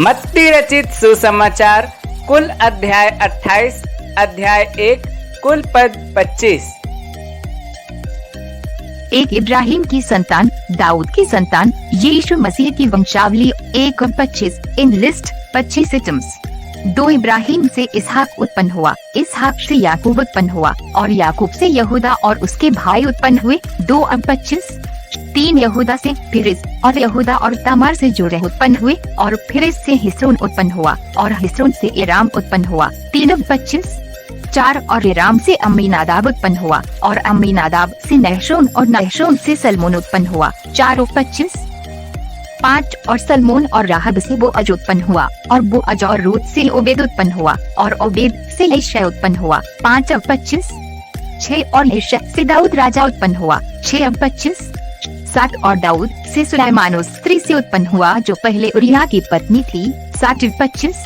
मत्ती रचित सुसमाचार कुल अध्याय 28, अध्याय 1, कुल पद 25। एक इब्राहिम की संतान, दाऊद की संतान, यीशु मसीह की वंशावली 1 और 25 इन लिस्ट 25 आइटम्स। 2 इब्राहिम से इसहाक उत्पन्न हुआ, इसहाक से याकूब उत्पन्न हुआ और याकूब से यहूदा और उसके भाई उत्पन्न हुए 2 और 25। 3 यहूदा से फिरिस और यहूदा और तमार से जोरे उत्पन्न हुए और फिरिस से हिस्रोन उत्पन्न हुआ और हिस्रोन से एराम उत्पन्न हुआ 3 और 25। 4 और एराम से अम्मीनादाब उत्पन्न हुआ और अम्मीनादाब से नहशोन और नहशोन से सलमोन उत्पन्न हुआ 4 और 25। 5 और सलमोन और राहब से बोअज उत्पन्न हुआ और बोअज और रूत से ओबेद उत्पन्न हुआ और ओबेद से यिशै उत्पन्न हुआ 5 और 25। 6 और यिशै से दाऊद राजा उत्पन्न हुआ 6 और 25। 7 और दाऊद से सुलैमान उस स्त्री से उत्पन्न हुआ जो पहले उरिया की पत्नी थी 7 और 25।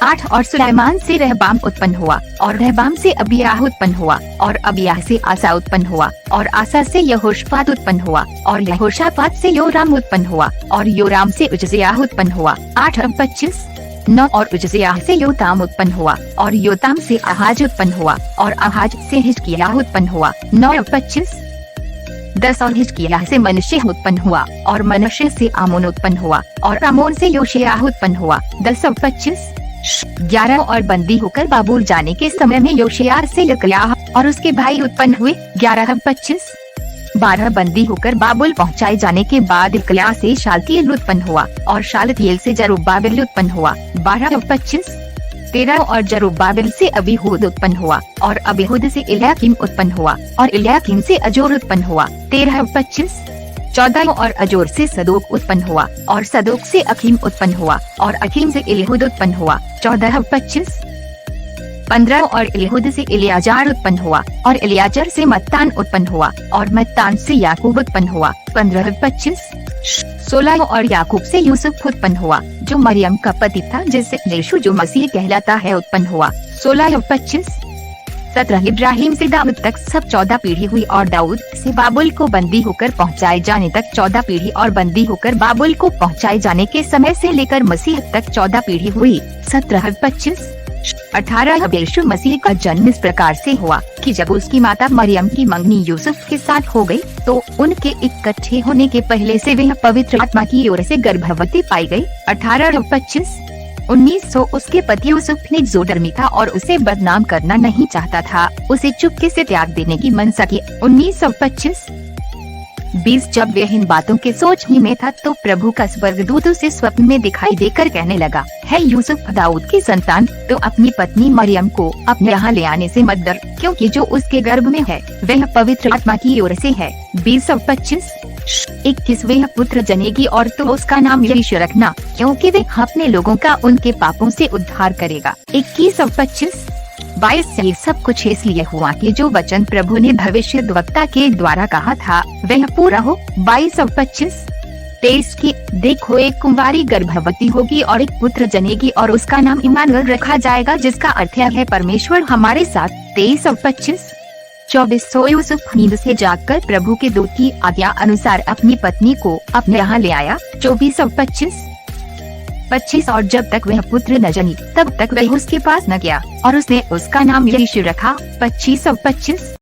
8 और सुलैमान से रहबाम उत्पन्न हुआ और रहबाम से अबियाह उत्पन्न हुआ और अबियाह से आसा उत्पन्न हुआ और आसा से यहोशापात उत्पन्न हुआ और यहोशापात से योराम उत्पन्न हुआ और योराम से उज्जियाह उत्पन्न हुआ 8 और 25। 9 और उज्जियाह से योताम उत्पन्न हुआ और योताम से आहाज उत्पन्न हुआ और आहाज से हिजकिय्याह उत्पन्न हुआ 9 और 25। 10 और हिजकिय्याह से मनश्शे उत्पन्न हुआ और मनश्शे से आमोन उत्पन्न हुआ और आमोन से योशिय्याह उत्पन्न हुआ 10 और 25। 11 और बंदी होकर बाबुल जाने के समय में योशिय्याह से यकयाह और उसके भाई उत्पन्न हुए 11 और 25। 12 बंदी होकर बाबुल पहुंचाए जाने के बाद यकयाह से शालतिएल उत्पन्न हुआ और शालतिएल से जरुब्बाबिल उत्पन्न हुआ 12 और 25। 13 और जरुब्बाबिल से अबीहूद उत्पन्न हुआ और अबीहूद से इल्याकीम उत्पन्न हुआ और इल्याकीम से अजोर उत्पन्न हुआ 13 और 25। 14 और अजोर से सदोक उत्पन्न हुआ और सदोक से अखीम उत्पन्न हुआ और अखीम से इलीहूद उत्पन्न हुआ 14 और 25। 15 और इलीहूद से इलियाजार उत्पन्न हुआ और इलियाजर से मत्तान उत्पन्न हुआ और मत्तान से याकूब उत्पन्न हुआ 15 और 25। 16 और याकूब से यूसुफ उत्पन्न हुआ जो मरियम का पति था जिससे यीशु जो मसीह कहलाता है उत्पन्न हुआ 16 और 25। 17 इब्राहिम से दाऊद तक सब 14 पीढ़ी हुई और दाऊद से बाबुल को बंदी होकर पहुंचाए जाने तक 14 पीढ़ी और बंदी होकर बाबुल को पहुंचाए जाने के समय से लेकर मसीह तक 14 पीढ़ी हुई 17 और 25। 18 अब यीशु मसीह का जन्म इस प्रकार से हुआ कि जब उसकी माता मरियम की मंगनी यूसुफ के साथ हो गई तो उनके इकट्ठे होने के पहले से वह पवित्र आत्मा की ओर से गर्भवती पाई गई 18 और 25। 1900 उसके पति यूसुफ ने जो धर्मी था और उसे बदनाम करना नहीं चाहता था उसे चुपके से त्याग देने की मनसा की 1925। 20 जब वह इन बातों के सोच ही में था तो प्रभु का स्वर्गदूत उसे स्वप्न में दिखाई देकर कहने लगा, है यूसुफ दाऊद की संतान तो अपनी पत्नी मरियम को अपने यहाँ ले आने से मत डर क्योंकि जो उसके गर्भ में है वह पवित्र आत्मा की ओर से है 20 और 25। 21 वह पुत्र जनेगी और तो उसका नाम यीशु रखना क्योंकि वह अपने लोगों का उनके पापों से उद्धार करेगा 21 और 25। 22 से सब कुछ इसलिए हुआ कि जो वचन प्रभु ने भविष्यद्वक्ता के द्वारा कहा था वह पूरा हो 22 और 25। 23 की देखो एक कुंवारी गर्भवती होगी और एक पुत्र जनेगी और उसका नाम इम्मानुएल रखा जाएगा जिसका अर्थ है परमेश्वर हमारे साथ 23 और 25। 24 सो यूसुफ नींद से जागकर प्रभु के दूत की आज्ञा अनुसार अपनी पत्नी को अपने यहाँ ले आया 24 और 25। 25 और जब तक वह पुत्र न जनी तब तक वह उसके पास न गया और उसने उसका नाम यीशु रखा 25 और 25।